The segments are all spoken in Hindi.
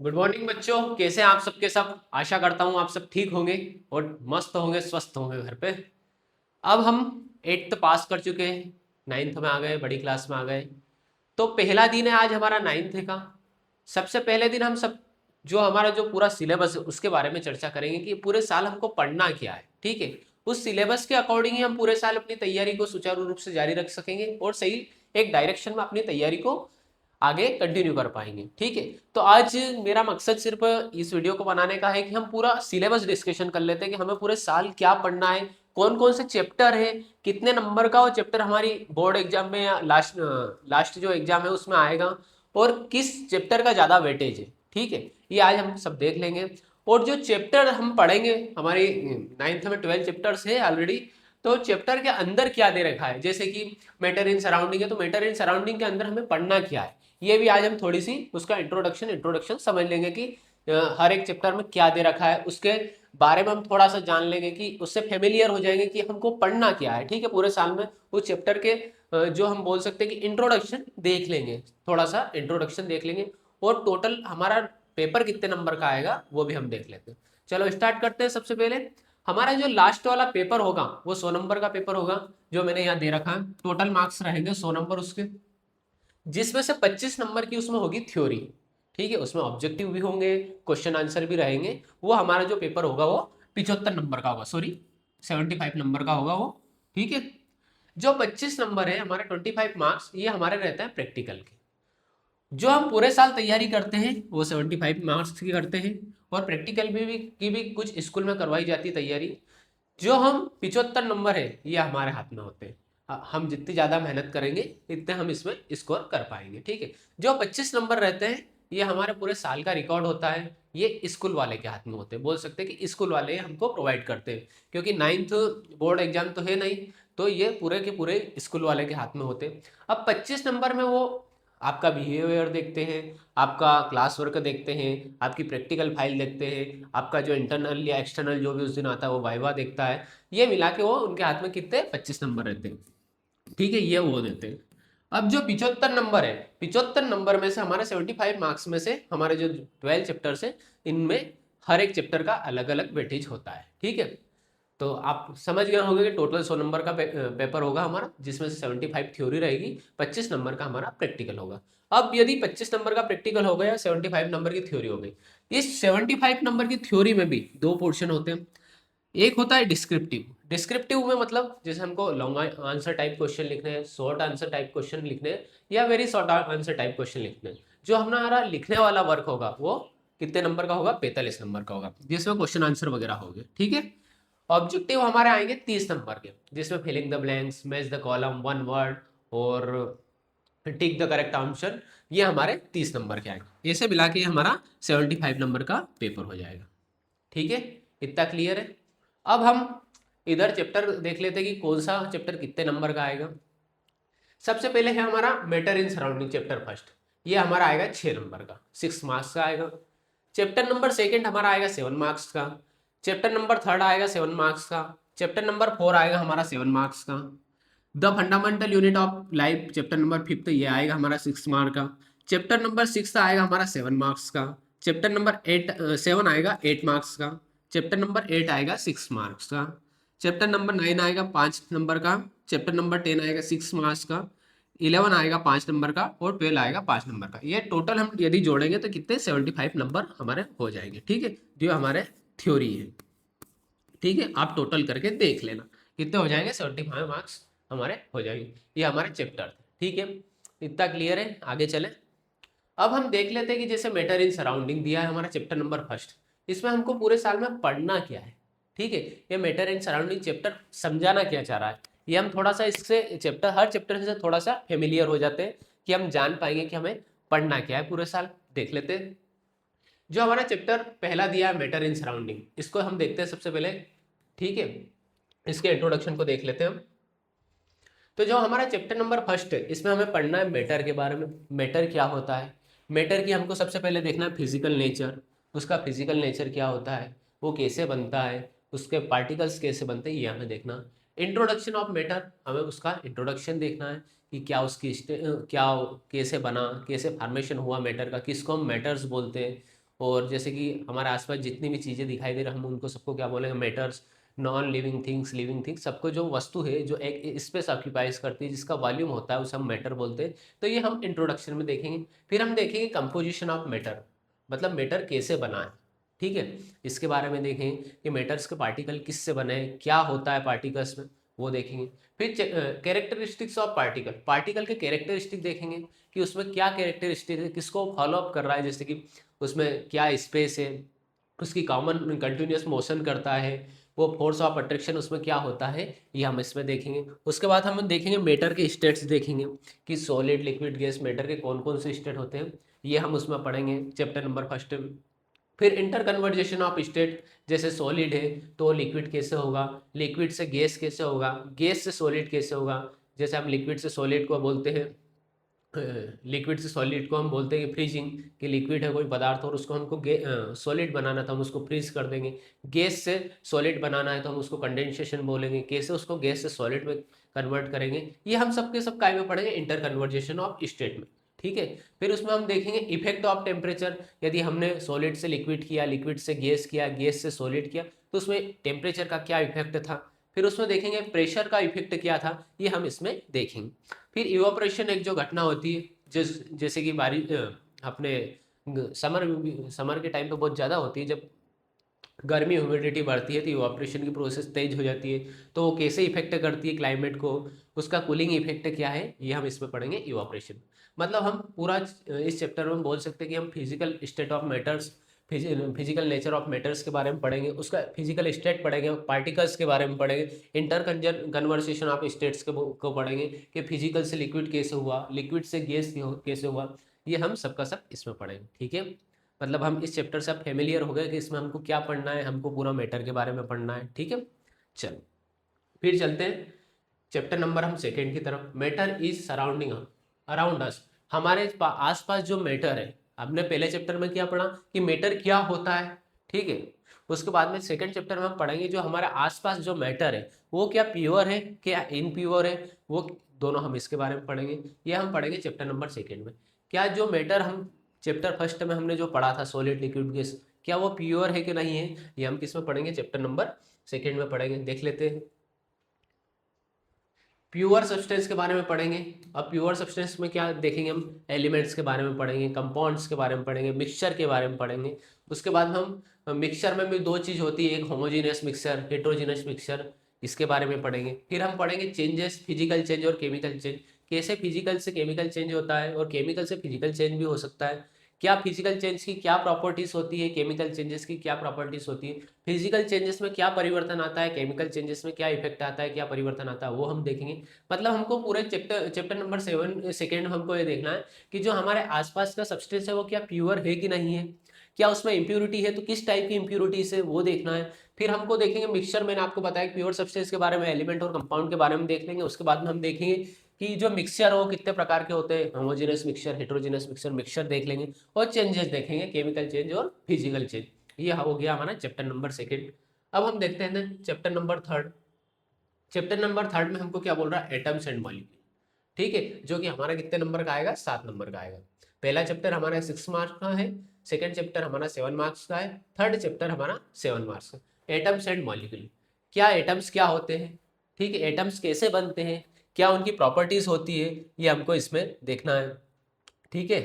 गुड मॉर्निंग बच्चों, कैसे हैं आप सबके सब। आशा करता हूँ आप सब ठीक होंगे और मस्त होंगे, स्वस्थ होंगे घर पे। अब हम 8th पास कर चुके हैं, 9th में आ गए, बड़ी क्लास में आ गए। तो पहला दिन है आज हमारा 9th का। सबसे पहले दिन हम सब जो हमारा जो पूरा सिलेबस है उसके बारे में चर्चा करेंगे कि पूरे साल हमको पढ़ना क्या है। ठीक है, उस सिलेबस के अकॉर्डिंग ही हम पूरे साल अपनी तैयारी को सुचारू रूप से जारी रख सकेंगे और सही एक डायरेक्शन में अपनी तैयारी को आगे कंटिन्यू कर पाएंगे। ठीक है, तो आज मेरा मकसद सिर्फ इस वीडियो को बनाने का है कि हम पूरा सिलेबस डिस्कशन कर लेते हैं कि हमें पूरे साल क्या पढ़ना है, कौन कौन से चैप्टर है, कितने नंबर का वो चैप्टर हमारी बोर्ड एग्जाम में या लास्ट लास्ट जो एग्जाम है उसमें आएगा, और किस चैप्टर का ज़्यादा वेटेज है। ठीक है, ये आज हम सब देख लेंगे। और जो चैप्टर हम पढ़ेंगे, हमारी 9th में 12 चैप्टर्स है ऑलरेडी। तो चैप्टर के अंदर क्या दे रखा है, जैसे कि मैटर इन सराउंडिंग है, तो मैटर इन सराउंडिंग के अंदर हमें पढ़ना क्या है, ये भी आज हम थोड़ी सी उसका इंट्रोडक्शन समझ लेंगे कि हर एक चैप्टर में क्या दे रखा है, उसके बारे में हम थोड़ा सा जान लेंगे कि उससे फेमिलियर हो जाएंगे कि हमको पढ़ना क्या है। ठीक है, पूरे साल में उस चैप्टर के जो हम बोल सकते हैं कि इंट्रोडक्शन देख लेंगे, थोड़ा सा इंट्रोडक्शन देख लेंगे। और टोटल हमारा पेपर कितने नंबर का आएगा वो भी हम देख लेते हैं। चलो स्टार्ट करते हैं। सबसे पहले हमारा जो लास्ट वाला पेपर होगा वो 100 नंबर का पेपर होगा, जो मैंने यहाँ दे रखा है। टोटल मार्क्स रहेंगे 100 नंबर उसके, जिसमें से 25 नंबर की उसमें होगी थ्योरी। ठीक है, उसमें ऑब्जेक्टिव भी होंगे, क्वेश्चन आंसर भी रहेंगे। वो हमारा जो पेपर होगा वो 75 नंबर का होगा, सॉरी 75 नंबर का होगा वो। ठीक है, जो 25 नंबर है हमारे 25 मार्क्स, ये हमारे रहते हैं प्रैक्टिकल के। जो हम पूरे साल तैयारी करते हैं वो 75 मार्क्स की करते हैं, और प्रैक्टिकल की भी कुछ स्कूल में करवाई जाती है तैयारी। जो हम 75 नंबर है ये हमारे हाथ में होते हैं। हम जितनी ज़्यादा मेहनत करेंगे इतने हम इसमें स्कोर कर पाएंगे। ठीक है, जो 25 नंबर रहते हैं ये हमारे पूरे साल का रिकॉर्ड होता है, ये स्कूल वाले के हाथ में होते हैं। बोल सकते हैं कि स्कूल वाले हमको प्रोवाइड करते हैं, क्योंकि 9th बोर्ड एग्जाम तो है नहीं, तो ये पूरे के पूरे स्कूल वाले के हाथ में होते हैं। अब 25 नंबर में वो आपका बिहेवियर देखते हैं, आपका क्लास वर्क देखते हैं, आपकी प्रैक्टिकल फाइल देखते हैं, आपका जो इंटरनल या एक्सटर्नल जो भी उस दिन आता है वो वाइवा देखता है। ये मिला के वो उनके हाथ में कितने 25 नंबर रहते हैं। ठीक है, ये वो देते हैं। अब जो 75 नंबर है, 75 नंबर में से हमारे 75 मार्क्स में से हमारे जो 12 चैप्टर्स है, इनमें हर एक चैप्टर का अलग अलग वेटेज होता है। ठीक है, तो आप समझ गए होंगे कि टोटल 100 नंबर का पेपर होगा हमारा, जिसमें से 75 थ्योरी रहेगी, 25 नंबर का हमारा प्रैक्टिकल होगा। अब यदि 25 नंबर का प्रैक्टिकल हो गया, 75 नंबर की थ्योरी हो गई, इस 75 नंबर की थ्योरी में भी दो पोर्शन होते हैं। एक होता है डिस्क्रिप्टिव। डिस्क्रिप्टिव में मतलब जैसे हमको लॉन्ग आंसर टाइप क्वेश्चन लिखने हैं, शॉर्ट आंसर टाइप क्वेश्चन लिखने हैं, या very short answer type question लिखने हैं। जो हमारा लिखने वाला वर्क होगा वो कितने नंबर का होगा, 45 नंबर का होगा, जिसमें क्वेश्चन आंसर वगैरह होंगे। ठीक है, ऑब्जेक्टिव हमारे आएंगे 30 नंबर के, जिसमें filling the blanks, match the column, one word और टिक द करेक्ट आंसर, ये हमारे 30 नंबर के आएंगे। ऐसे मिला के हमारा 75 नंबर का पेपर हो जाएगा। ठीक है, इतना क्लियर है। अब हम इधर चैप्टर देख लेते हैं कि कौन सा चैप्टर कितने नंबर का आएगा। सबसे पहले है हमारा matter in surrounding chapter first, ये हमारा आएगा 6 नंबर का, 6 मार्क्स का आएगा। चैप्टर नंबर सेकंड हमारा आएगा 7 मार्क्स का। चैप्टर नंबर थर्ड आएगा 7 मार्क्स का। चैप्टर नंबर 4 आएगा हमारा 7 मार्क्स का। The fundamental unit of life chapter number 5 ये आएगा हमारा 6 मार्क का। चैप्टर नंबर 6 आएगा हमारा 7 मार्क्स का। चैप्टर नंबर 8 7 आएगा 8 मार्क्स का। चैप्टर नंबर 8 आएगा 6 मार्क्स का। चैप्टर नंबर 9 आएगा 5 नंबर का। चैप्टर नंबर 10 आएगा 6 मार्क्स का। 11 आएगा 5 नंबर का, और 12 आएगा 5 नंबर का। ये टोटल हम यदि जोड़ेंगे तो कितने 75 नंबर हमारे हो जाएंगे। ठीक है, जो हमारे थ्योरी है। ठीक है, आप टोटल करके देख लेना कितने हो जाएंगे, 75 मार्क्स हमारे हो जाएंगे। ये हमारे चैप्टर थे। ठीक है, इतना क्लियर है, आगे चलें। अब हम देख लेते हैं कि जैसे मैटर इन सराउंडिंग दिया है हमारा चैप्टर नंबर फर्स्ट, इसमें हमको पूरे साल में पढ़ना क्या है। ठीक है, ये मैटर इन सराउंडिंग चैप्टर समझाना क्या चाह रहा है, ये हम थोड़ा सा इससे चैप्टर हर चैप्टर से थोड़ा सा फेमिलियर हो जाते हैं कि हम जान पाएंगे कि हमें पढ़ना क्या है पूरे साल। देख लेते हैं। जो हमारा चैप्टर पहला दिया है मैटर इन सराउंडिंग, इसको हम देखते हैं सबसे पहले। ठीक है, इसके इंट्रोडक्शन को देख लेते हैं हम। तो जो हमारा चैप्टर नंबर फर्स्ट है, इसमें हमें पढ़ना है मैटर के बारे में। मैटर क्या होता है, मैटर की हमको सबसे पहले देखना है फिजिकल नेचर। उसका फिजिकल नेचर क्या होता है, वो कैसे बनता है, उसके पार्टिकल्स कैसे बनते हैं, ये हमें देखना। इंट्रोडक्शन ऑफ मैटर, हमें उसका इंट्रोडक्शन देखना है कि क्या उसकी क्या कैसे बना, कैसे फॉर्मेशन हुआ मैटर का, किसको हम मैटर्स बोलते हैं। और जैसे कि हमारे आसपास जितनी भी चीज़ें दिखाई दे रही हम उनको सबको क्या बोलेंगे, matters. Non living things, living things, सबको जो वस्तु है जो एक स्पेस ऑक्यूपाइज करती है, जिसका वॉल्यूम होता है, उसे हम मैटर बोलते हैं। तो ये हम इंट्रोडक्शन में देखेंगे। फिर हम देखेंगे कंपोजिशन ऑफ मैटर, मतलब मैटर कैसे बना है, ठीक है, इसके बारे में देखेंगे कि मैटर्स के पार्टिकल किससे बने हैं, क्या होता है पार्टिकल्स में, वो देखेंगे। फिर कैरेक्टरिस्टिक्स ऑफ पार्टिकल, पार्टिकल के कैरेक्टरिस्टिक देखेंगे कि उसमें क्या कैरेक्टरिस्टिक है, किसको फॉलो अप कर रहा है, जैसे कि उसमें क्या स्पेस है, उसकी कॉमन कंटिन्यूस मोशन करता है, वो फोर्स ऑफ अट्रैक्शन उसमें क्या होता है, ये हम इसमें देखेंगे। उसके बाद हम देखेंगे मैटर के स्टेट्स देखेंगे कि सॉलिड, लिक्विड, गैस, मैटर के कौन कौन से स्टेट होते हैं, ये हम उसमें पढ़ेंगे चैप्टर नंबर फर्स्ट में। फिर इंटर कन्वर्जेशन ऑफ स्टेट, जैसे सॉलिड है तो लिक्विड कैसे होगा, लिक्विड से गैस कैसे होगा, गैस से सॉलिड कैसे होगा, जैसे हम लिक्विड से सॉलिड को बोलते हैं, लिक्विड से सॉलिड को हम बोलते हैं कि फ्रीजिंग, कि लिक्विड है कोई पदार्थ और उसको हमको सॉलिड बनाना था, हम उसको फ्रीज कर देंगे। गैस से सॉलिड बनाना है तो हम उसको कंडेंसेशन बोलेंगे, कैसे उसको गैस से सॉलिड में कन्वर्ट करेंगे, ये हम सबके सब काय में पढ़ेंगे इंटर कन्वर्जेशन ऑफ स्टेट में, ठीक है। फिर उसमें हम देखेंगे इफेक्ट ऑफ टेम्परेचर, यदि हमने सॉलिड से लिक्विड किया, लिक्विड से गैस किया, गैस से सॉलिड किया, तो उसमें टेम्परेचर का क्या इफेक्ट था। फिर उसमें देखेंगे प्रेशर का इफेक्ट क्या था, ये हम इसमें देखेंगे। फिर इवापोरेशन एक जो घटना होती है, जैसे कि बारिश अपने समर के टाइम पे बहुत ज़्यादा होती है, जब गर्मी ह्यूमिडिटी बढ़ती है तो इवापोरेशन की प्रोसेस तेज हो जाती है, तो वो कैसे इफेक्ट करती है क्लाइमेट को, उसका कूलिंग इफेक्ट क्या है, ये हम इसमें पढ़ेंगे इवापोरेशन। मतलब हम पूरा इस चैप्टर में बोल सकते हैं कि हम physical state of matters, physical nature of matters के बारे में पढ़ेंगे, उसका फिजिकल स्टेट पढ़ेंगे, पार्टिकल्स के बारे में पढ़ेंगे, इंटर कन्वर्सेशन ऑफ स्टेट्स को पढ़ेंगे कि फिजिकल से लिक्विड कैसे हुआ, लिक्विड से गैस कैसे हुआ, ये हम सबका सब इसमें पढ़ेंगे, ठीक है। मतलब हम इस चैप्टर से अब फेमिलियर हो गए कि इसमें हमको क्या पढ़ना है, हमको पूरा मैटर के बारे में पढ़ना है, ठीक है। चलो फिर चलते हैं चैप्टर नंबर हम सेकेंड की तरफ। Matter is surrounding around us, हमारे आसपास जो मैटर है, हमने पहले चैप्टर में क्या पढ़ा कि मैटर क्या होता है, ठीक है। उसके बाद में सेकंड चैप्टर में हम पढ़ेंगे जो हमारे आसपास जो मैटर है वो क्या प्योर है, क्या इनप्योर है, वो दोनों हम इसके बारे में पढ़ेंगे, ये हम पढ़ेंगे चैप्टर नंबर सेकेंड में। क्या जो मैटर हम चैप्टर फर्स्ट में हमने जो पढ़ा था सॉलिड, लिक्विड, गैस, क्या वो प्योर है कि नहीं है, ये हम किस में पढ़ेंगे, चैप्टर नंबर सेकेंड में पढ़ेंगे। देख लेते हैं। प्योर सब्सटेंस के बारे में पढ़ेंगे। अब प्योर सब्सटेंस में क्या देखेंगे, हम एलिमेंट्स के बारे में पढ़ेंगे, कंपाउंड्स के बारे में पढ़ेंगे, मिक्सचर के बारे में पढ़ेंगे। उसके बाद हम मिक्सचर में भी दो चीज़ होती है, एक होमोजीनियस मिक्सचर, हेट्रोजीनियस मिक्सचर, इसके बारे में पढ़ेंगे। फिर हम पढ़ेंगे चेंजेस, फिजिकल चेंज और केमिकल चेंज, कैसे फिजिकल से केमिकल चेंज होता है और केमिकल से फिजिकल चेंज भी हो सकता है, क्या फिजिकल चेंज की क्या प्रॉपर्टीज होती है, केमिकल चेंजेस की क्या प्रॉपर्टीज होती है, फिजिकल चेंजेस में क्या परिवर्तन आता है, केमिकल चेंजेस में क्या इफेक्ट आता है, क्या परिवर्तन आता है, वो हम देखेंगे। मतलब हमको पूरे चैप्टर नंबर सेकेंड में हमको ये देखना है कि जो हमारे आसपास का सब्सटेंस है वो क्या प्योर है कि नहीं है, क्या उसमें इम्प्यूरिटी है तो किस टाइप की इम्प्यूरिटीज है वो देखना है। फिर हमको देखेंगे मिक्सचर, मैंने आपको बताया प्योर सब्सटेंस के बारे में, एलिमेंट और कंपाउंड के बारे में देख लेंगे। उसके बाद में हम देखेंगे कि जो मिक्सचर हो कितने प्रकार के होते हैं, homogeneous mixture, heterogeneous mixture, mixture देख लेंगे और चेंजेस देखेंगे, केमिकल चेंज और फिजिकल चेंज। ये हो गया हमारा चैप्टर नंबर सेकेंड। अब हम देखते हैं chapter number third. Chapter number third में हमको क्या बोल रहा है, एटम्स एंड मॉलिक्यूल, ठीक है, जो कि हमारा कितने नंबर का आएगा, 7 नंबर का आएगा। पहला चैप्टर हमारा 6 मार्क्स का है, सेकंड चैप्टर हमारा 7 मार्क्स का है, थर्ड चैप्टर हमारा 7 मार्क्स का। एटम्स एंड मॉलिक्यूल, क्या एटम्स क्या होते हैं, ठीक है, एटम्स कैसे बनते हैं, क्या उनकी प्रॉपर्टीज होती है, ये हमको इसमें देखना है, ठीक है।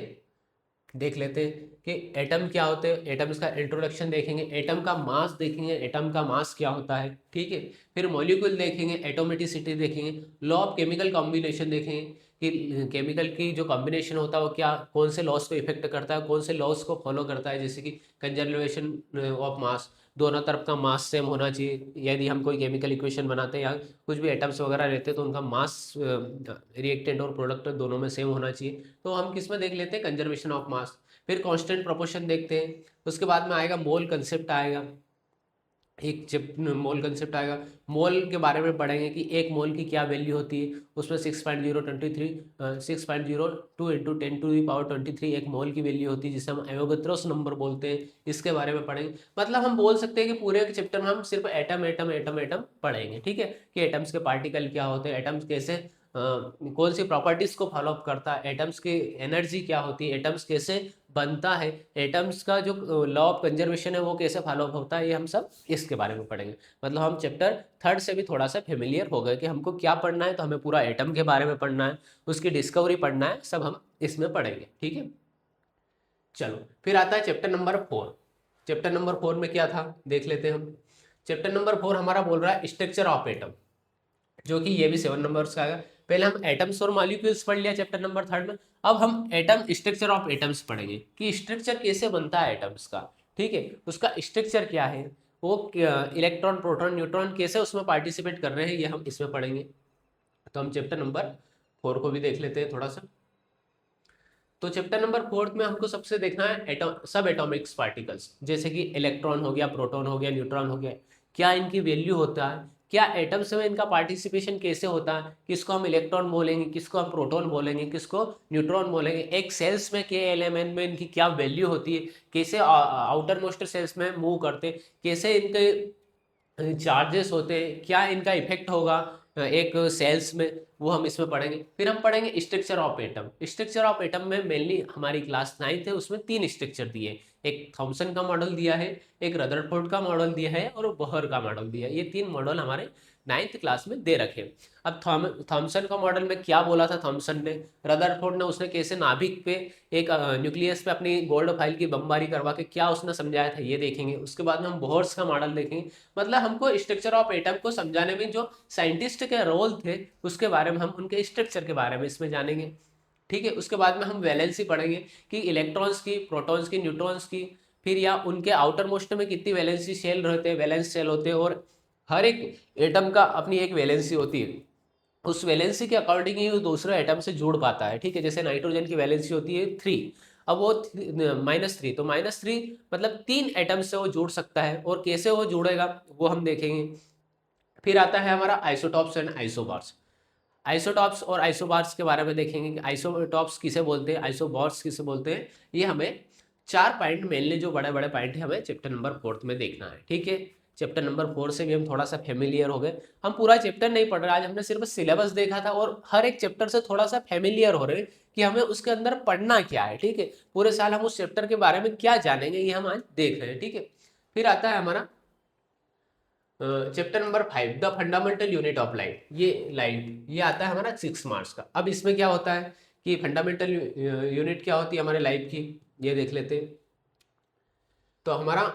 देख लेते हैं कि एटम क्या होते हैं, एटम्स का इंट्रोडक्शन देखेंगे, एटम का मास देखेंगे, एटम का मास क्या होता है, ठीक है। फिर मॉलिक्यूल देखेंगे, एटोमेटिसिटी देखेंगे, लॉ ऑफ केमिकल कॉम्बिनेशन देखेंगे कि केमिकल की जो कॉम्बिनेशन होता है वो क्या, कौन से लॉस को इफेक्ट करता है, कौन से लॉस को फॉलो करता है, जैसे कि कंजर्वेशन ऑफ मास, दोनों तरफ का मास सेम होना चाहिए। यदि हम कोई केमिकल इक्वेशन बनाते हैं या कुछ भी एटम्स वगैरह रहते हैं तो उनका मास रिएक्टेंट और प्रोडक्ट दोनों में सेम होना चाहिए, तो हम किस में देख लेते हैं, कंजर्वेशन ऑफ मास। फिर कांस्टेंट प्रोपोर्शन देखते हैं। उसके बाद में आएगा मोल कंसेप्ट आएगा, एक मोल कंसेप्ट आएगा, मोल के बारे में पढ़ेंगे कि एक मोल की क्या वैल्यू होती है, उसमें 6.023 6.02 इंटू 10⁻23 एक मोल की वैल्यू होती है, जिसे हम एवोगैड्रोस नंबर बोलते हैं, इसके बारे में पढ़ेंगे। मतलब हम बोल सकते हैं कि पूरे चैप्टर में हम सिर्फ एटम एटम एटम एटम पढ़ेंगे, ठीक है, कि एटम्स के पार्टिकल क्या होते हैं, एटम्स कैसे कौन सी प्रॉपर्टीज को फॉलो अप करता है, एटम्स की एनर्जी क्या होती है, एटम्स कैसे बनता है, एटम्स का जो लॉ ऑफ कंजर्वेशन है वो कैसे फॉलो होता है, ये हम सब इसके बारे में पढ़ेंगे। मतलब हम चैप्टर 3 से भी थोड़ा सा फेमिलियर हो गए कि हमको क्या पढ़ना है, तो हमें पूरा एटम के बारे में पढ़ना है, उसकी डिस्कवरी पढ़ना है, सब हम इसमें पढ़ेंगे, ठीक है। चलो फिर आता है चैप्टर नंबर 4। चैप्टर नंबर 4 में क्या था देख लेते हैं हम। चैप्टर नंबर 4 हमारा बोल रहा है स्ट्रक्चर ऑफ एटम, जो कि ये भी 7 नंबर्स का आएगा। पहले हम एटम्स और मॉलिक्यूल्स पढ़ लिया चैप्टर नंबर 3 में। अब हम एटम स्ट्रक्चर ऑफ एटम्स पढ़ेंगे कि स्ट्रक्चर कैसे बनता है एटम्स का, ठीक है, उसका स्ट्रक्चर क्या है, वो इलेक्ट्रॉन प्रोटॉन न्यूट्रॉन कैसे उसमें पार्टिसिपेट कर रहे हैं, ये हम इसमें पढ़ेंगे। तो हम चैप्टर नंबर 4 को भी देख लेते हैं थोड़ा सा। तो चैप्टर नंबर 4 में हमको सबसे देखना है एटम सब एटॉमिक्स पार्टिकल्स, जैसे कि इलेक्ट्रॉन हो गया, प्रोटॉन हो गया, न्यूट्रॉन हो गया, क्या इनकी वैल्यू होता है, क्या एटम्स में इनका पार्टिसिपेशन कैसे होता है, किसको हम इलेक्ट्रॉन बोलेंगे, किसको हम प्रोटॉन बोलेंगे, किसको न्यूट्रॉन बोलेंगे, एक सेल्स में के एलिमेंट में इनकी क्या वैल्यू होती है, कैसे आउटर मोस्ट सेल्स में मूव करते, कैसे इनके चार्जेस होते हैं, क्या इनका इफेक्ट होगा एक सेल्स में, वो हम इसमें पढ़ेंगे। फिर हम पढ़ेंगे structure of atom. Structure of atom में मेनली हमारी क्लास 9th है, उसमें 3 स्ट्रक्चर दिए, एक थॉमसन का मॉडल दिया है, एक रदरफोर्ड का मॉडल दिया है और बोहर का मॉडल दिया है। ये 3 मॉडल हमारे 9th क्लास में दे रखे। अब थॉमसन का मॉडल में क्या बोला था थॉमसन ने, रदरफोर्ड ने उसने कैसे नाभिक पे एक न्यूक्लियस पे अपनी गोल्ड फाइल की बमबारी करवा के क्या उसने समझाया था, ये देखेंगे। उसके बाद में हम बोहर्स का मॉडल देखेंगे। मतलब हमको स्ट्रक्चर ऑफ एटम को समझाने में जो साइंटिस्ट के रोल थे उसके बारे में, हम उनके स्ट्रक्चर के बारे में इसमें जानेंगे, ठीक है। उसके बाद में हम वैलेंसी पढ़ेंगे कि इलेक्ट्रॉन्स की, प्रोटॉन्स की, न्यूट्रॉन्स की, फिर या उनके आउटर मोस्ट में कितनी वैलेंसी शेल रहते हैं, वैलेंस शेल होते हैं, और हर एक एटम का अपनी एक वैलेंसी होती है, उस वैलेंसी के अकॉर्डिंग ही वो दूसरे एटम से जुड़ पाता है, ठीक है। जैसे नाइट्रोजन की वैलेंसी होती है 3, अब वो -3, तो -3 मतलब 3 एटम से वो जुड़ सकता है, और कैसे वो जुड़ेगा वो हम देखेंगे। फिर आता है हमारा आइसोटॉप्स एंड आइसोबार्स। आइसोटॉप्स और आइसोबार्स के बारे में देखेंगे कि आइसोटॉप्स किसे बोलते हैं, आइसोबार्स किसे बोलते हैं। ये हमें 4 पॉइंट मेनली जो बड़े बड़े पॉइंट है हमें चैप्टर नंबर 4 में देखना है, ठीक है। चैप्टर नंबर 4 से भी हम थोड़ा सा फेमिलियर हो गए। हम पूरा चैप्टर नहीं पढ़ रहे, आज हमने सिर्फ सिलेबस देखा था और हर एक चैप्टर से थोड़ा सा फेमिलियर हो रहे हैं कि हमें उसके अंदर पढ़ना क्या है, ठीक है। पूरे साल हम उस चैप्टर के बारे में क्या जानेंगे ये हम आज देख रहे हैं, ठीक है। फिर आता है हमारा chapter number 5, the fundamental unit of light. ये आता है हमारा 6 मार्क्स का। अब इसमें क्या होता है कि फंडामेंटल यूनिट क्या होती है हमारे लाइट की, ये देख लेते हैं। तो हमारा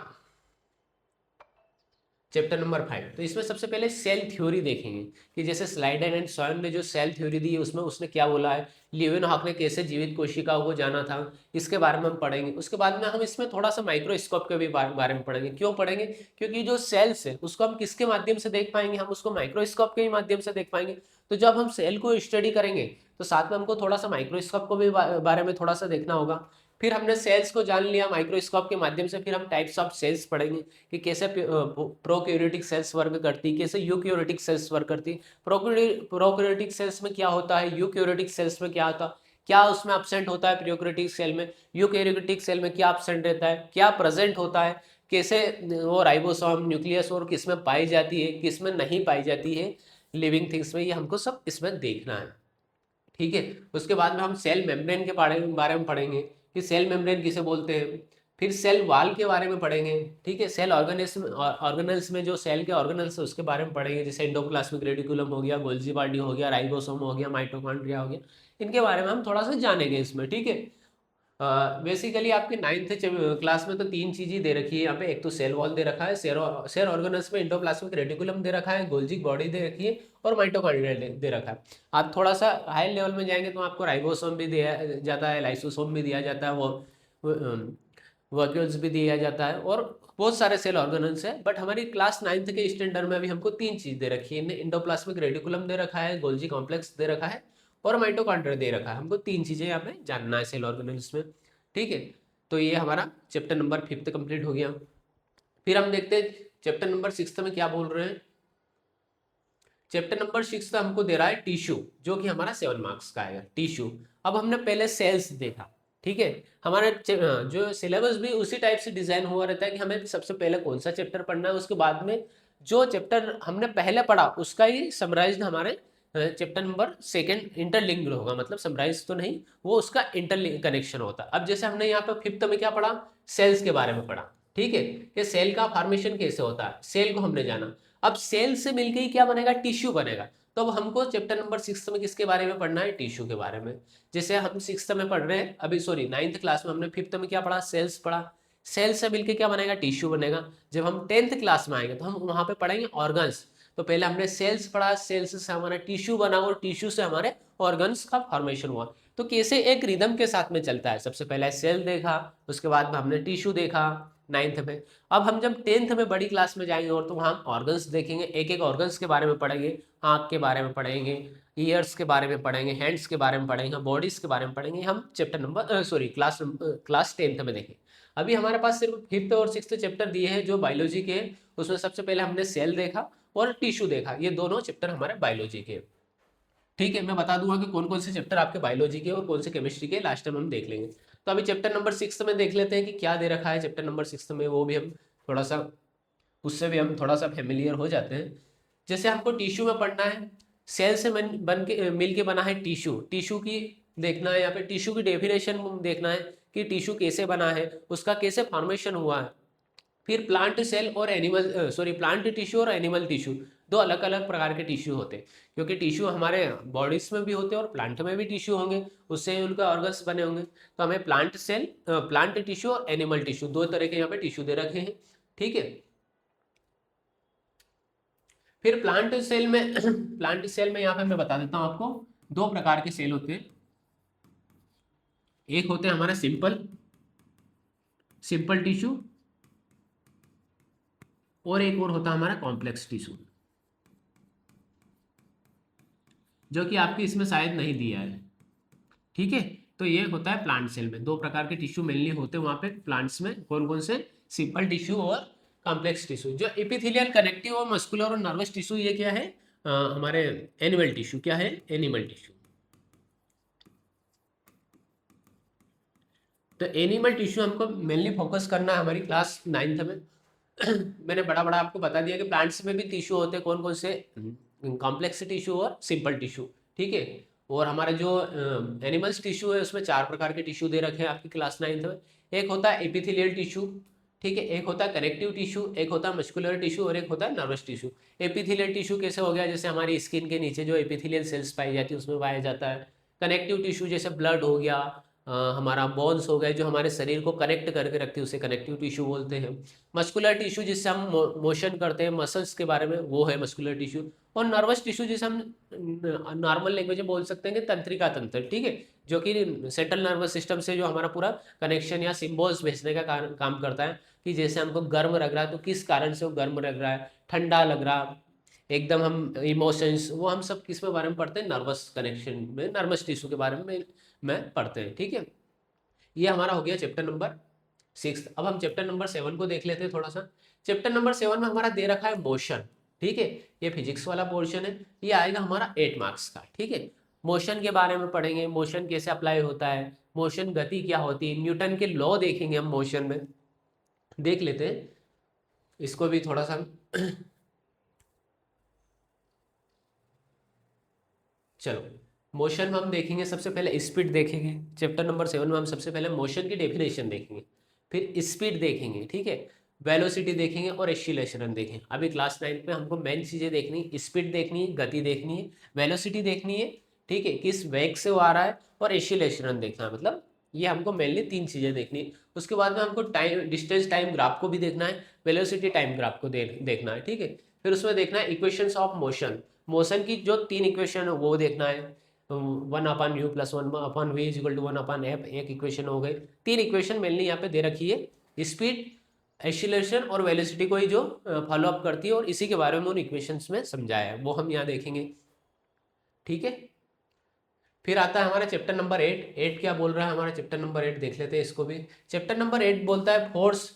चैप्टर नंबर 5, तो इसमें सबसे पहले सेल थ्योरी देखेंगे कि जैसे स्लाइडर एंड सॉयल ने जो सेल थ्योरी दी है उसमें उसने क्या बोला है, लिवेनहॉक ने कैसे जीवित कोशिकाओं को जाना था, इसके बारे में हम पढ़ेंगे। उसके बाद में हम इसमें थोड़ा सा माइक्रोस्कोप के भी बारे में पढ़ेंगे। क्यों पढ़ेंगे, क्योंकि जो सेल्स है उसको हम किसके माध्यम से देख पाएंगे, हम उसको माइक्रोस्कोप के ही माध्यम से देख पाएंगे। तो जब हम सेल को स्टडी करेंगे तो साथ में हमको थोड़ा सा माइक्रोस्कोप को भी बारे में थोड़ा सा देखना होगा। फिर हमने सेल्स को जान लिया माइक्रोस्कोप के माध्यम से, फिर हम टाइप्स ऑफ सेल्स पढ़ेंगे कि कैसे प्रोक्यूरेटिक सेल्स वर्क करती, कैसे यूक्यूरेटिक सेल्स वर्क करती। प्रोक्यूरेटिक सेल्स में क्या होता है, यूक्यूरेटिक सेल्स में क्या होता है, क्या उसमें अपसेंट होता है प्रोक्यूरेटिक सेल में, यूकैरियोटिक सेल में क्या अपसेंट रहता है, क्या प्रेजेंट होता है, कैसे वो राइबोसोम, न्यूक्लियस और किस में पाई जाती है, किस में नहीं पाई जाती है लिविंग थिंग्स में, ये हमको सब इसमें देखना है, ठीक है। उसके बाद में हम सेल मेम्ब्रेन के बारे में पढ़ेंगे कि सेल मेम्ब्रेन किसे बोलते हैं। फिर सेल वाल के बारे में पढ़ेंगे, ठीक है। सेल ऑर्गेनल्स में जो सेल के ऑर्गेनल्स है उसके बारे में पढ़ेंगे, जैसे एंडोप्लाज्मिक रेटिकुलम हो गया, गोल्जी बॉडी हो गया, राइबोसोम हो गया, माइटोकॉन्ड्रिया हो गया, इनके बारे में हम थोड़ा सा जानेंगे इसमें, ठीक है। बेसिकली आपके 9th क्लास में तो 3 चीज़ ही दे रखी है यहाँ पे। एक तो सेल वॉल दे रखा है, सेल ऑर्गेनल्स में एंडोप्लाज्मिक रेटिकुलम दे रखा है, गोल्जी बॉडी दे रखी है और माइटोकॉन्ड्रिया दे रखा है। आप थोड़ा सा हाई लेवल में जाएंगे तो आपको राइबोसोम भी दिया जाता है, लाइसोसोम भी दिया जाता है, वर्क्यूल्स भी दिया जाता है, और बहुत सारे सेल ऑर्गेनल्स है। बट हमारी क्लास 9th के स्टैंडर्ड में अभी हमको 3 चीज़ दे रखी है, एंडोप्लाज्मिक रेटिकुलम दे रखा है, गोल्जी कॉम्प्लेक्स दे रखा है और माइटोकॉन्ड्रिया दे रखा है। हमको 3 चीज़ें यहाँ पे जानना है सेल ऑर्गेनल्स में, ठीक है। तो ये हमारा चैप्टर नंबर 5 कंप्लीट हो गया। फिर हम देखते हैं चैप्टर नंबर 6 में क्या बोल रहे हैं। चैप्टर नंबर 6 हमको दे रहा है टिश्यू, जो कि हमारा 7 मार्क्स का आएगा टिश्यू। अब हमने पहले सेल्स देखा, ठीक है। हमारा जो सिलेबस भी उसी टाइप से डिजाइन हुआ रहता है कि हमें सबसे पहले कौन सा चैप्टर पढ़ना है, उसके बाद में जो चैप्टर हमने पहले पढ़ा उसका ही समराइज्ड हमारे चैप्टर नंबर सेकंड इंटरलिंक्ड होगा, मतलब समराइज तो नहीं, वो उसका इंटरलिंक कनेक्शन होता है। अब जैसे हमने यहाँ पे फिफ्थ में क्या पढ़ा, सेल्स के बारे में पढ़ा, ठीक है, कि सेल का फॉर्मेशन कैसे होता है, सेल को हमने जाना। अब सेल से मिलकर ही क्या बनेगा, टिश्यू बनेगा। तो अब हमको चैप्टर नंबर 6 में किसके बारे में पढ़ना है, टिश्यू के बारे में। जैसे हम 6 में पढ़ रहे हैं अभी, सॉरी 9th क्लास में हमने फिफ्थ में क्या पढ़ा, सेल्स पढ़ा। सेल से मिलकर क्या बनेगा, टिश्यू बनेगा। जब हम 10th क्लास में आएंगे तो हम वहां पे पढ़ेंगे ऑर्गन्स। तो पहले हमने सेल्स पढ़ा, सेल्स से हमारा टिश्यू बना और टिश्यू से हमारे ऑर्गन्स का फॉर्मेशन हुआ। तो कैसे एक रिदम के साथ में चलता है, सबसे पहले सेल देखा, उसके बाद में हमने टिश्यू देखा 9th में। अब हम जब 10th में बड़ी क्लास में जाएंगे और तो वहाँ ऑर्गन्स देखेंगे, एक एक ऑर्गन्स के बारे में पढ़ेंगे, आँख के बारे में पढ़ेंगे, ईयर्स के बारे में पढ़ेंगे, हैंड्स के बारे में पढ़ेंगे, बॉडीज के बारे में पढ़ेंगे। हम chapter number sorry class 10th में देखें। अभी हमारे पास सिर्फ 5th और 6th चैप्टर दिए हैं जो बायोलॉजी के हैं। उसमें सबसे पहले हमने सेल देखा और टिश्यू देखा, ये दोनों चैप्टर हमारे बायोलॉजी के। ठीक है, मैं बता दूंगा कि कौन कौन से चैप्टर आपके बायोलॉजी के और कौन से केमिस्ट्री के, लास्ट टाइम हम देख लेंगे। तो अभी चैप्टर नंबर 6 में देख लेते हैं कि क्या दे रखा है चैप्टर नंबर 6 में, वो भी हम थोड़ा सा, उससे भी हम थोड़ा सा फेमिलियर हो जाते हैं। जैसे हमको टिश्यू में पढ़ना है, सेल से बन के मिल के बना है टिश्यू, टिश्यू की देखना है, यहाँ पे टिश्यू की डेफिनेशन देखना है कि टिश्यू कैसे बना है, उसका कैसे फॉर्मेशन हुआ है। फिर प्लांट सेल और एनिमल सॉरी प्लांट टिश्यू और एनिमल टिश्यू, दो अलग अलग प्रकार के टिश्यू होते हैं, क्योंकि टिश्यू हमारे बॉडीज में भी होते हैं और प्लांट में भी टिश्यू होंगे, उससे उनके ऑर्गन्स बने होंगे। तो हमें प्लांट सेल, प्लांट टिश्यू और एनिमल टिश्यू, दो तरह के यहाँ पे टिश्यू दे रखे हैं। ठीक है, फिर प्लांट सेल में प्लांट सेल में यहाँ पे मैं बता देता हूँ आपको, दो प्रकार के सेल होते हैं। एक होते हैं हमारा सिंपल सिंपल टिश्यू, और एक और होता है हमारा कॉम्प्लेक्स टिश्यू, जो कि आपके इसमें शायद नहीं दिया है। ठीक है, तो ये होता है प्लांट सेल में, दो प्रकार के टिश्यू मेनली होते हैं वहाँ पे प्लांट्स में। कौन कौन से, सिंपल टिश्यू और कॉम्प्लेक्स टिश्यू। जो एपिथेलियल, कनेक्टिव और मस्कुलर और नर्वस टिश्यू, ये क्या है, हमारे एनिमल टिश्यू। क्या है, एनिमल टिश्यू। तो एनिमल टिश्यू हमको मेनली फोकस करना है हमारी क्लास 9th में। मैंने बड़ा बड़ा आपको बता दिया कि प्लांट्स में भी टिश्यू होते हैं, कौन कौन से, कॉम्प्लेक्स टिश्यू और सिंपल टिश्यू। ठीक है, और हमारे जो एनिमल्स टिश्यू है उसमें 4 प्रकार के टिश्यू दे रखे हैं आपकी क्लास 9th में। एक होता है एपिथेलियल टिश्यू, ठीक है, एक होता है कनेक्टिव टिश्यू, एक होता है मस्कुलर टिश्यू और एक होता है नर्वस टिश्यू। एपिथेलियल टिश्यू कैसे हो गया, जैसे हमारी स्किन के नीचे जो एपिथेलियल सेल्स पाई जाती है उसमें पाया जाता है। कनेक्टिव टिश्यू जैसे ब्लड हो गया, हमारा बोन्स हो गए, जो हमारे शरीर को कनेक्ट करके रखती है, उसे कनेक्टिव टिश्यू बोलते हैं। मस्कुलर टिश्यू जिससे हम मोशन करते हैं, मसल्स के बारे में, वो है मस्कुलर टिश्यू। और नर्वस टिश्यू जिसे हम नॉर्मल लैंग्वेज में बोल सकते हैं कि तंत्रिका तंत्र, ठीक है, जो कि सेंट्रल नर्वस सिस्टम से जो हमारा पूरा कनेक्शन या सिम्बल्स भेजने का काम करता है, कि जैसे हमको गर्म लग रहा है तो किस कारण से वो गर्म लग रहा है, ठंडा लग रहा एकदम, हम इमोशंस, वो हम सब किस में बारे में पढ़ते हैं, नर्वस कनेक्शन में, नर्वस टिश्यू के बारे में पढ़ते हैं। ठीक है, ये हमारा हो गया चैप्टर नंबर 6। अब हम चैप्टर नंबर 7 को देख लेते हैं थोड़ा सा। चैप्टर नंबर 7 में हमारा दे रखा है मोशन। ठीक है, ये फिजिक्स वाला पोर्शन है, ये आएगा हमारा 8 मार्क्स का। ठीक है, मोशन के बारे में पढ़ेंगे, मोशन कैसे अप्लाई होता है, मोशन गति क्या होती है, न्यूटन के लॉ देखेंगे हम मोशन में। देख लेते हैं इसको भी थोड़ा सा। चलो, मोशन में हम देखेंगे, सबसे पहले स्पीड देखेंगे। चैप्टर नंबर 7 में हम सबसे पहले मोशन की डेफिनेशन देखेंगे, फिर स्पीड देखेंगे, ठीक है, वेलोसिटी देखेंगे और एक्सीलरेशन देखेंगे। अभी क्लास 9 में हमको मेन चीज़ें देखनी, स्पीड देखनी है, गति देखनी है, वेलोसिटी देखनी है, ठीक है, किस वेग से वो आ रहा है, और एक्सीलरेशन देखना है। मतलब ये हमको मेनली 3 चीज़ें देखनी है। उसके बाद में हमको टाइम, डिस्टेंस टाइम ग्राफ को भी देखना है, वेलोसिटी टाइम ग्राफ को देखना है। ठीक है, फिर उसमें देखना है इक्वेशंस ऑफ मोशन, मोशन की जो 3 इक्वेशन है वो देखना है। 1/u + 1/v = 1/f, एक इक्वेशन हो गई। 3 इक्वेशन मेनली यहाँ पे दे रखी है, स्पीड, एक्सीलरेशन और वेलोसिटी को ही जो फॉलो अप करती है, और इसी के बारे में उन इक्वेशंस में समझाया है, वो हम यहाँ देखेंगे। ठीक है, फिर आता है हमारा चैप्टर नंबर 8। 8 क्या बोल रहा है हमारा चैप्टर नंबर 8, देख लेते हैं इसको भी। चैप्टर नंबर 8 बोलता है force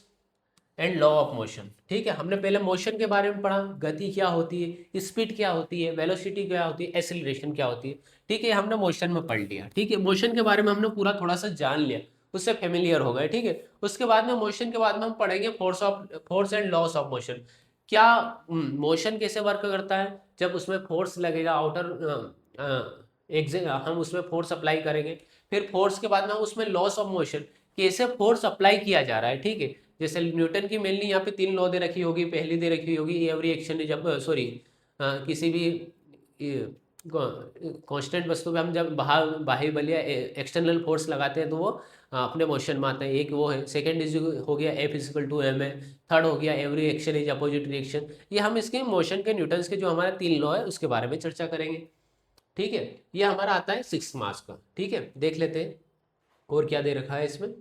and law of motion. ठीक है, हमने पहले मोशन के बारे में पढ़ा, गति क्या होती है, स्पीड क्या होती है, वेलोसिटी क्या होती है, एक्सीलरेशन क्या होती है। ठीक है, हमने मोशन में पढ़ लिया। ठीक है, मोशन के बारे में हमने पूरा थोड़ा सा जान लिया, उससे फेमिलियर हो गए। ठीक है, उसके बाद में मोशन के बाद में हम पढ़ेंगे force and loss of motion. क्या मोशन कैसे वर्क करता है, जब उसमें फोर्स लगेगा आउटर हम उसमें फोर्स अप्लाई करेंगे, फिर फोर्स के बाद में उसमें लॉस ऑफ मोशन, कैसे फोर्स अप्लाई किया जा रहा है, ठीक है। जैसे न्यूटन की मेनली यहाँ पे 3 लॉ दे रखी होगी, पहली दे रखी होगी एवरी एक्शन जब सॉरी किसी भी कांस्टेंट वस्तु पे हम जब बाह्य बल या एक्सटर्नल फोर्स लगाते हैं तो वो अपने मोशन में आता है। एक वो है, सेकंड इज हो गया F इक्वल टू एम है, थर्ड हो गया every action is opposite reaction. ये हम इसके मोशन के न्यूटन्स के जो हमारे 3 लॉ है उसके बारे में चर्चा करेंगे, ठीक है। ये हमारा आता है 6 मार्क्स का, ठीक है। देख लेते हैं और क्या दे रखा है इसमें।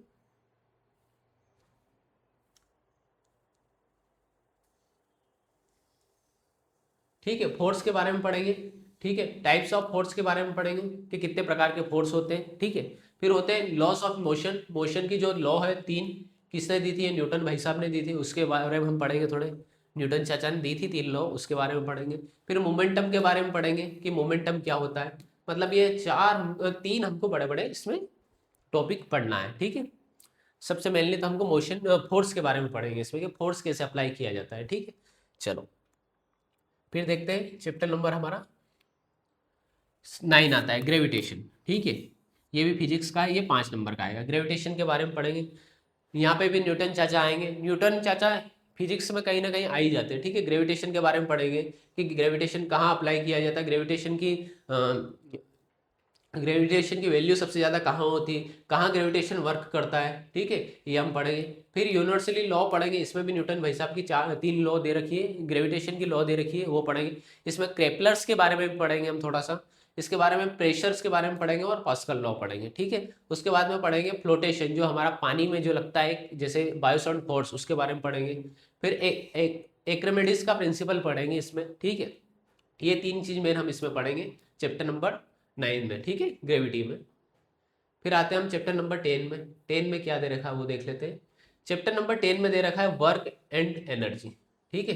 ठीक है, फोर्स के बारे में पढ़ेंगे, ठीक है। टाइप्स ऑफ फोर्स के बारे में पढ़ेंगे कि कितने प्रकार के फोर्स होते हैं, ठीक है। फिर होते हैं लॉस ऑफ मोशन, मोशन की जो लॉ है 3, किसने दी थी, न्यूटन भाई साहब ने दी थी, उसके बारे में हम पढ़ेंगे थोड़े। न्यूटन चाचा ने दी थी 3 लॉ, उसके बारे में पढ़ेंगे। फिर मोमेंटम के बारे में पढ़ेंगे कि मोमेंटम क्या होता है। मतलब ये 3 हमको बड़े बड़े इसमें टॉपिक पढ़ना है, ठीक है। सबसे मेनली तो हमको मोशन फोर्स के बारे में पढ़ेंगे इसमें कि फोर्स कैसे अप्लाई किया जाता है, ठीक है। चलो फिर देखते हैं चैप्टर नंबर हमारा 9 आता है ग्रेविटेशन, ठीक है। ये भी फिजिक्स का है, ये 5 नंबर का आएगा। ग्रेविटेशन के बारे में पढ़ेंगे, यहाँ पे भी न्यूटन चाचा आएंगे। न्यूटन चाचा फिजिक्स में कहीं ना कहीं आ ही जाते हैं, ठीक है। ग्रेविटेशन के बारे में पढ़ेंगे कि ग्रेविटेशन कहाँ अप्लाई किया जाता है, ग्रेविटेशन की वैल्यू सबसे ज़्यादा कहाँ होती है, कहाँ ग्रेविटेशन वर्क करता है, ठीक है, ये हम पढ़ेंगे। फिर यूनिवर्सली लॉ पढ़ेंगे, इसमें भी न्यूटन भाई साहब की 3 लॉ दे रखी है, ग्रेविटेशन की लॉ दे रखी है, वो पढ़ेंगे। इसमें क्रेपलर्स के बारे में भी पढ़ेंगे हम थोड़ा सा, इसके बारे में प्रेशर्स के बारे में पढ़ेंगे और पास्कल लॉ पढ़ेंगे, ठीक है। उसके बाद में पढ़ेंगे फ्लोटेशन, जो हमारा पानी में जो लगता है जैसे बायोसॉल्ट फोर्स, उसके बारे में पढ़ेंगे। फिर एक्रेमेडिस का प्रिंसिपल पढ़ेंगे इसमें, ठीक है। ये 3 चीज मेन हम इसमें पढ़ेंगे चैप्टर नंबर 9 में, ठीक है, ग्रेविटी में। फिर आते हैं हम चैप्टर नंबर 10 में। 10 में क्या दे रखा है वो देख लेते हैं। चैप्टर नंबर 10 में दे रखा है वर्क एंड एनर्जी, ठीक है।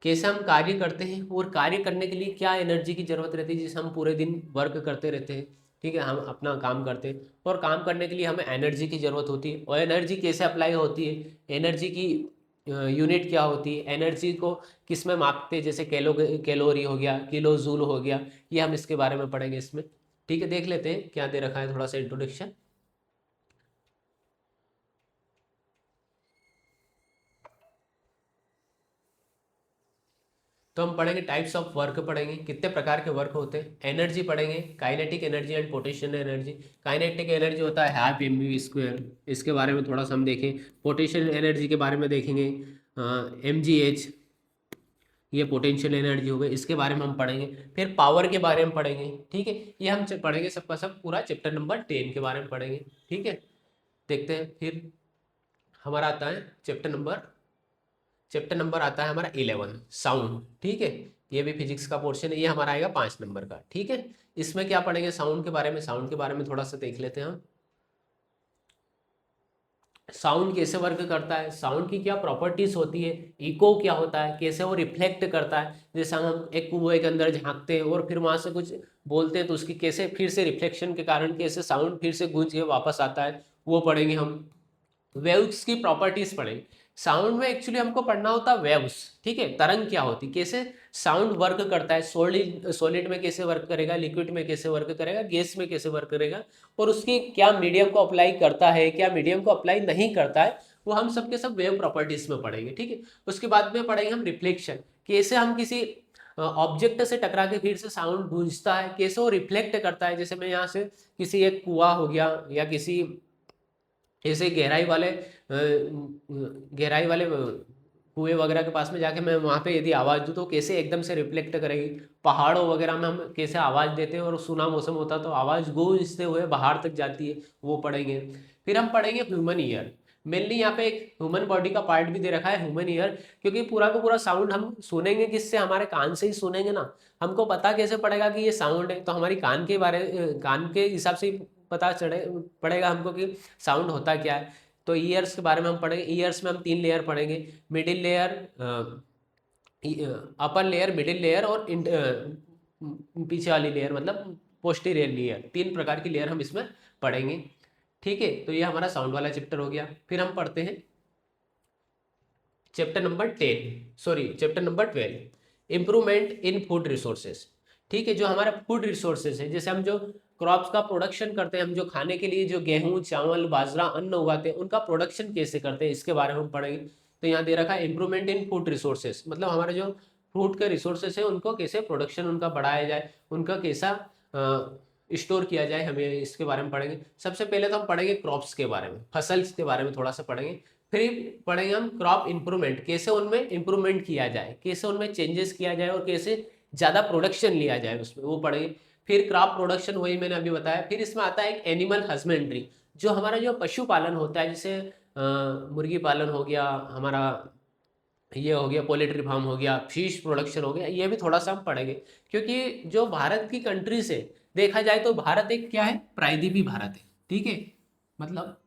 कैसे हम कार्य करते हैं और कार्य करने के लिए क्या एनर्जी की जरूरत रहती है, जिसे हम पूरे दिन वर्क करते रहते हैं, ठीक है, हम अपना काम करते हैं और काम करने के लिए हमें एनर्जी की जरूरत होती है। और एनर्जी कैसे अप्लाई होती है, एनर्जी की यूनिट क्या होती है, एनर्जी को किस में मापते हैं, जैसे कैलोरी हो गया, किलो जूल हो गया, ये हम इसके बारे में पढ़ेंगे इसमें, ठीक है। देख लेते हैं क्या दे रखा है, थोड़ा सा इंट्रोडक्शन। तो हम पढ़ेंगे टाइप्स ऑफ वर्क, पढ़ेंगे कितने प्रकार के वर्क होते हैं, एनर्जी पढ़ेंगे, kinetic energy and potential energy. Kinetic energy होता है हाफ mv², इसके बारे में थोड़ा सा हम देखें। पोटेंशियल एनर्जी के बारे में देखेंगे mgh, ये पोटेंशियल एनर्जी हो गई, इसके बारे में हम पढ़ेंगे। फिर पावर के बारे में पढ़ेंगे, ठीक है। ये हम पढ़ेंगे सबका सब पूरा चैप्टर नंबर 10 के बारे में पढ़ेंगे, ठीक है। देखते हैं फिर हमारा आता है चैप्टर नंबर आता है हमारा 11 साउंड, ठीक है। ये भी फिजिक्स का पोर्शन है, ये हमारा आएगा 5 नंबर का, ठीक है। इसमें क्या पढ़ेंगे, साउंड के बारे में। साउंड के बारे में थोड़ा सा देख लेते हैं हम। साउंड कैसे वर्क करता है, साउंड की क्या प्रॉपर्टीज होती है, इको क्या होता है, कैसे वो रिफ्लेक्ट करता है। जैसे हम एक कुएं के अंदर झांकते हैं और फिर वहां से कुछ बोलते हैं तो उसकी कैसे फिर से रिफ्लेक्शन के कारण कैसे साउंड फिर से गूंज के वापस आता है, वो पढ़ेंगे हम। वेव्स की प्रॉपर्टीज पढ़ेंगे। साउंड में एक्चुअली हमको पढ़ना होता है वेव्स, ठीक है, तरंग क्या होती, कैसे साउंड वर्क करता है, सॉलिड में कैसे वर्क करेगा, लिक्विड में कैसे वर्क करेगा, गैस में कैसे वर्क करेगा, और उसकी क्या मीडियम को अप्लाई करता है, क्या मीडियम को अप्लाई नहीं करता है, वो हम सबके सब वेव प्रॉपर्टीज में पढ़ेंगे, ठीक है। उसके बाद में पढ़ेंगे हम रिफ्लेक्शन, कैसे हम किसी ऑब्जेक्ट से टकरा के फिर से साउंड गूंजता है, कैसे वो रिफ्लेक्ट करता है। जैसे मैं यहाँ से किसी एक कुआं हो गया या किसी ऐसे गहराई वाले कुएं वगैरह के पास में जाके मैं वहाँ पे यदि आवाज़ दूँ तो कैसे एकदम से रिफ्लेक्ट करेगी। पहाड़ों वगैरह में हम कैसे आवाज़ देते हैं और सुना मौसम होता तो आवाज़ गूंजते हुए बाहर तक जाती है, वो पढ़ेंगे। फिर हम पढ़ेंगे ह्यूमन ईयर। मेनली यहाँ पे एक ह्यूमन बॉडी का पार्ट भी दे रखा है, ह्यूमन ईयर, क्योंकि पूरा का पूरा साउंड हम सुनेंगे किससे, हमारे कान से ही सुनेंगे ना। हमको पता कैसे पड़ेगा कि ये साउंड है, तो हमारी कान के हिसाब से ही पता चढ़े पड़ेगा हमको कि साउंड होता क्या है। तो ईयर्स के बारे में हम पढ़ेंगे। ईयर्स में हम 3 लेयर पढ़ेंगे, middle layer, upper layer, middle layer और पीछे वाली लेयर, मतलब पोस्टीरियर लेयर। 3 प्रकार की लेयर हम इसमें पढ़ेंगे, ठीक है। तो ये हमारा साउंड वाला चैप्टर हो गया। फिर हम पढ़ते हैं chapter number 12 improvement in food resources. ठीक है, जो हमारा फूड रिसोर्सेज है, जैसे हम जो क्रॉप्स का प्रोडक्शन करते हैं, हम जो खाने के लिए जो गेहूं चावल बाजरा अन्न उगाते हैं उनका प्रोडक्शन कैसे करते हैं, इसके बारे में हम पढ़ेंगे। तो यहाँ दे रखा है इम्प्रूवमेंट इन फूड रिसोर्सेज, मतलब हमारे जो फूड के रिसोर्सेज है उनको कैसे प्रोडक्शन उनका बढ़ाया जाए, उनका कैसा स्टोर किया जाए, हमें इसके बारे में पढ़ेंगे। सबसे पहले तो हम पढ़ेंगे क्रॉप्स के बारे में, फसल के बारे में थोड़ा सा पढ़ेंगे। फिर पढ़ेंगे हम क्रॉप इंप्रूवमेंट, कैसे उनमें इंप्रूवमेंट किया जाए, कैसे उनमें चेंजेस किया जाए और कैसे ज़्यादा प्रोडक्शन लिया जाए उसमें, वो पढ़ेंगे। फिर क्रॉप प्रोडक्शन, वही मैंने अभी बताया। फिर इसमें आता है एक एनिमल हस्बेंड्री, जो हमारा जो पशुपालन होता है, जैसे मुर्गी पालन हो गया, हमारा ये हो गया पोल्ट्री फार्म हो गया, फिश प्रोडक्शन हो गया, ये भी थोड़ा सा हम पढ़ेंगे। क्योंकि जो भारत की कंट्री से देखा जाए तो भारत एक क्या है, प्रायद्वीपी भारत है। ठीक है, मतलब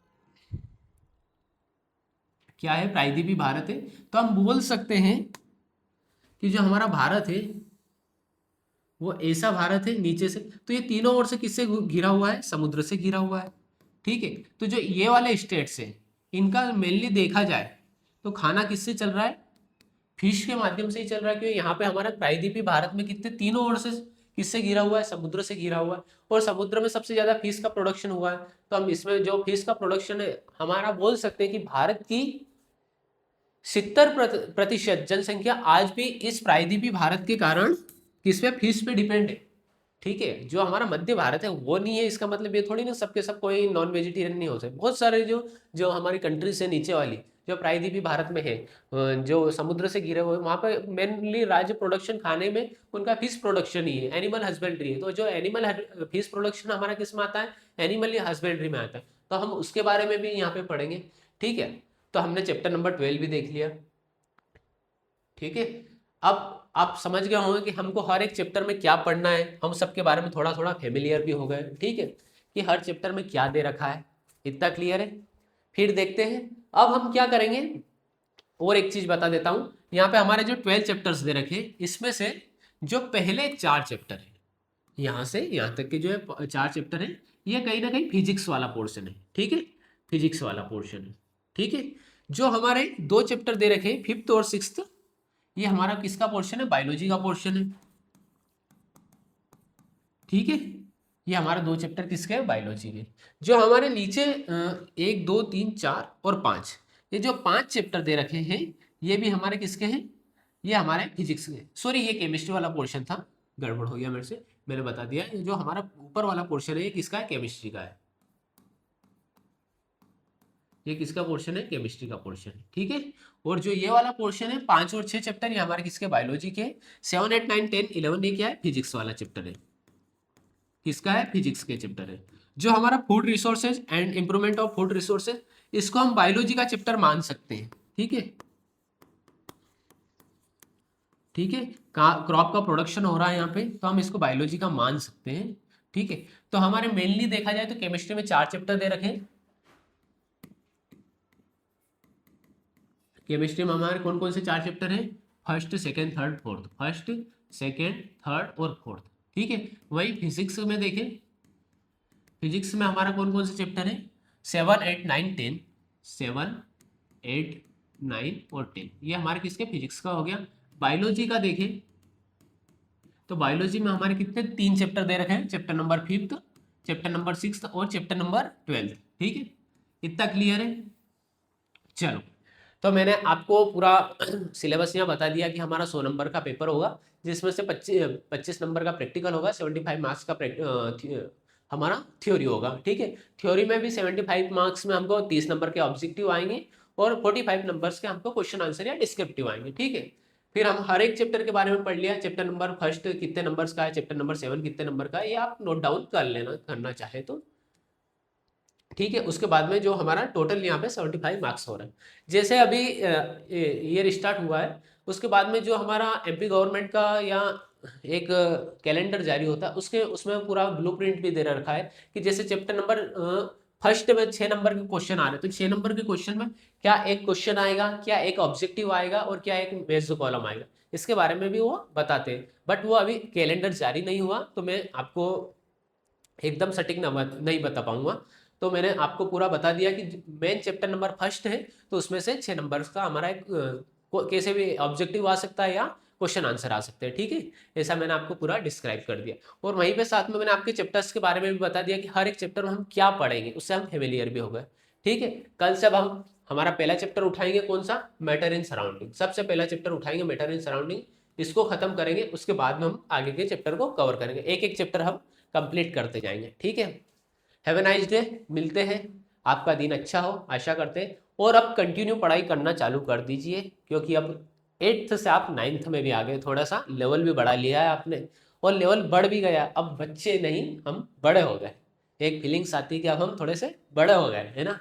क्या है, प्रायद्वीपी भारत है। तो हम बोल सकते हैं कि जो हमारा भारत है वो ऐसा भारत है नीचे से, तो ये तीनों ओर से किससे घिरा हुआ है, समुद्र से घिरा हुआ है। ठीक है, तो जो ये वाले स्टेट्स है इनका मेनली देखा जाए तो खाना किससे चल रहा है, फिश के माध्यम से ही चल रहा है। क्योंकि यहाँ पे हमारा प्रायद्वीपी भारत में कितने तीनों ओर से किससे घिरा हुआ है, समुद्र से घिरा हुआ है, और समुद्र में सबसे ज्यादा फिश का प्रोडक्शन हुआ है। तो हम इसमें जो फिश का प्रोडक्शन है हमारा, बोल सकते हैं कि भारत की 70% जनसंख्या आज भी इस प्रायद्वीपी भारत के कारण किस पे, फिश पे डिपेंड है। ठीक है, जो हमारा मध्य भारत है वो नहीं है, इसका मतलब ये थोड़ी ना सबके सब कोई नॉन वेजिटेरियन नहीं हो सकते। बहुत सारे जो जो हमारी कंट्रीज है नीचे वाली, जो प्रायद्वीपी भारत में है, जो समुद्र से घिरे हुए, वहाँ पे मेनली राज्य प्रोडक्शन खाने में उनका फिश प्रोडक्शन ही है, एनिमल हस्बेंड्री है। तो जो एनिमल फिश प्रोडक्शन हमारा किस में आता है, एनिमल हस्बेंड्री में आता है। तो हम उसके बारे में भी यहाँ पे पढ़ेंगे। ठीक है, तो हमने चैप्टर नंबर 12 भी देख लिया। ठीक है, अब आप समझ गए होंगे कि हमको हर एक चैप्टर में क्या पढ़ना है, हम सबके बारे में थोड़ा थोड़ा फेमिलियर भी हो गए। ठीक है, कि हर चैप्टर में क्या दे रखा है, इतना क्लियर है। फिर देखते हैं अब हम क्या करेंगे। और एक चीज बता देता हूं, यहाँ पे हमारे जो 12 चैप्टर्स दे रखे इसमें से जो पहले 4 चैप्टर है, यहाँ से यहाँ तक के जो है 4 चैप्टर है, ये कहीं ना कहीं फिजिक्स वाला पोर्शन है। ठीक है, फिजिक्स वाला पोर्शन है। ठीक है, जो हमारे 2 चैप्टर दे रखे 5th और 6th, ये हमारा किसका पोर्शन है, बायोलॉजी का पोर्शन है। ठीक है, ये हमारा 2 चैप्टर किसके हैं, बायोलॉजी के। जो हमारे नीचे 1 2 3 4 और 5, ये जो 5 चैप्टर दे रखे हैं ये भी हमारे किसके हैं, ये हमारे फिजिक्स के। सॉरी, ये केमिस्ट्री वाला पोर्शन था, गड़बड़ हो गया मेरे से, मैंने बता दिया। ये जो हमारा ऊपर वाला पोर्शन है ये किसका है, केमिस्ट्री का है। ये किसका पोर्शन है, केमिस्ट्री का पोर्शन है। ठीक है, और जो ये वाला पोर्शन है 5 और 6 चैप्टर ये हमारे किसके, बायोलॉजी के। 7 8 9 10 11 ये क्या है, फिजिक्स वाला चैप्टर है। किसका है, फिजिक्स के चैप्टर है। जो हमारा food resources and improvement of food resources, इसको हम बायोलॉजी का चैप्टर मान सकते हैं। ठीक है, ठीक है, क्रॉप का प्रोडक्शन हो रहा है यहाँ पे, तो हम इसको बायोलॉजी का मान सकते हैं। ठीक है, तो हमारे मेनली देखा जाए तो केमिस्ट्री में 4 चैप्टर दे रखे हैं। केमिस्ट्री में हमारे कौन कौन से 4 चैप्टर हैं, first second third fourth, first second third और फोर्थ। ठीक है, वही फिजिक्स में देखें, फिजिक्स में हमारा कौन कौन से चैप्टर है, 7 8 9 10, 7 8 9 और 10, ये हमारे किसके, फिजिक्स का हो गया। बायोलॉजी का देखें तो बायोलॉजी में हमारे कितने, 3 चैप्टर दे रखे हैं, chapter number 5th, chapter number 6th और चैप्टर नंबर 12। ठीक है, इतना क्लियर है। चलो, तो मैंने आपको पूरा सिलेबस यहाँ बता दिया कि हमारा 100 नंबर का पेपर होगा, जिसमें से 25 नंबर का प्रैक्टिकल होगा, 75 मार्क्स का हमारा थ्योरी होगा। ठीक है, थ्योरी में भी 75 मार्क्स में हमको 30 नंबर के ऑब्जेक्टिव आएंगे और 45 नंबर्स के हमको क्वेश्चन आंसर या डिस्क्रिप्टिव आएंगे। ठीक है, फिर हम हर एक चैप्टर के बारे में पढ़ लिया, चैप्टर नंबर फर्स्ट कितने नंबर्स का है, चैप्टर नंबर 7 कितने नंबर का है, ये आप नोट डाउन कर लेना, करना चाहे तो। ठीक है, उसके बाद में जो हमारा टोटल यहाँ पे 75 मार्क्स हो रहा है। जैसे अभी ईयर स्टार्ट हुआ है, उसके बाद में जो हमारा एमपी गवर्नमेंट का या एक कैलेंडर जारी होता है, उसके उसमें पूरा ब्लूप्रिंट भी दे रखा है कि जैसे चैप्टर नंबर फर्स्ट में 6 नंबर के क्वेश्चन आ रहे हैं, तो 6 नंबर के क्वेश्चन में क्या एक क्वेश्चन आएगा, क्या एक ऑब्जेक्टिव आएगा और क्या एक मेजर कॉलम आएगा, इसके बारे में भी वो बताते हैं। बट वो अभी कैलेंडर जारी नहीं हुआ, तो मैं आपको एकदम सटीक नहीं बता पाऊंगा। तो मैंने आपको पूरा बता दिया कि मेन चैप्टर नंबर फर्स्ट है, तो उसमें से 6 नंबर का हमारा एक कैसे भी ऑब्जेक्टिव आ सकता है या क्वेश्चन आंसर आ सकते हैं, ठीक है। ऐसा मैंने आपको पूरा डिस्क्राइब कर दिया, और वहीं पे साथ में मैंने आपके चैप्टर्स के बारे में भी बता दिया कि हर एक चैप्टर में हम क्या पढ़ेंगे, उससे हम फेमिलियर भी हो गए, ठीक है। कल से अब हम हमारा पहला चैप्टर उठाएंगे, कौन सा, मैटर इन सराउंडिंग। सबसे पहला चैप्टर उठाएंगे मैटर इन सराउंडिंग, इसको खत्म करेंगे, उसके बाद में हम आगे के चैप्टर को कवर करेंगे, एक एक चैप्टर हम कंप्लीट करते जाएंगे, ठीक है। हैव ए नाइस डे, मिलते हैं, आपका दिन अच्छा हो आशा करते हैं। और अब कंटिन्यू पढ़ाई करना चालू कर दीजिए, क्योंकि अब 8th से आप 9th में भी आ गए, थोड़ा सा लेवल भी बढ़ा लिया है आपने, और लेवल बढ़ भी गया, अब बच्चे नहीं हम बड़े हो गए। एक फीलिंग्स आती है कि अब हम थोड़े से बड़े हो गए, है ना।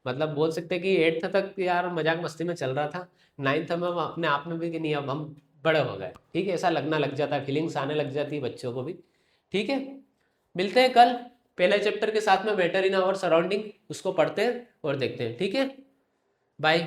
मतलब बोल सकते हैं कि 8th तक यार मजाक मस्ती में चल रहा था, 9th में हम अपने आप में भी कि नहीं अब हम बड़े हो गए, ठीक है, ऐसा लगना लग जाता है, फीलिंग्स आने लग जाती है बच्चों को भी, ठीक है। मिलते हैं कल पहले चैप्टर के साथ में मैटर इन आवर सराउंडिंग, उसको पढ़ते हैं और देखते हैं, ठीक है। बाय।